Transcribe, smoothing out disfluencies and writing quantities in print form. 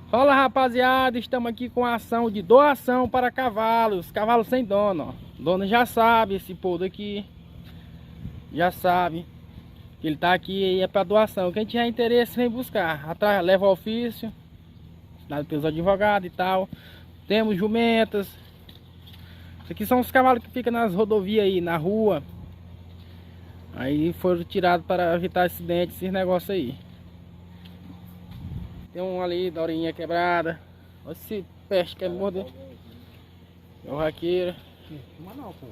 Fala, rapaziada, estamos aqui com a ação de doação para cavalos, cavalos sem dono, ó. Dono já sabe, esse povo aqui já sabe que ele tá aqui e é para doação. Quem tiver interesse vem buscar, atrás leva o ofício, pelos advogados e tal. Temos jumentas. Isso aqui são os cavalos que ficam nas rodovias aí, na rua. Aí foram tirados para evitar acidentes, esses negócios aí. Tem um ali da orelhinha quebrada. Olha esse peste que é morder. É o raqueiro. Mas não, pô.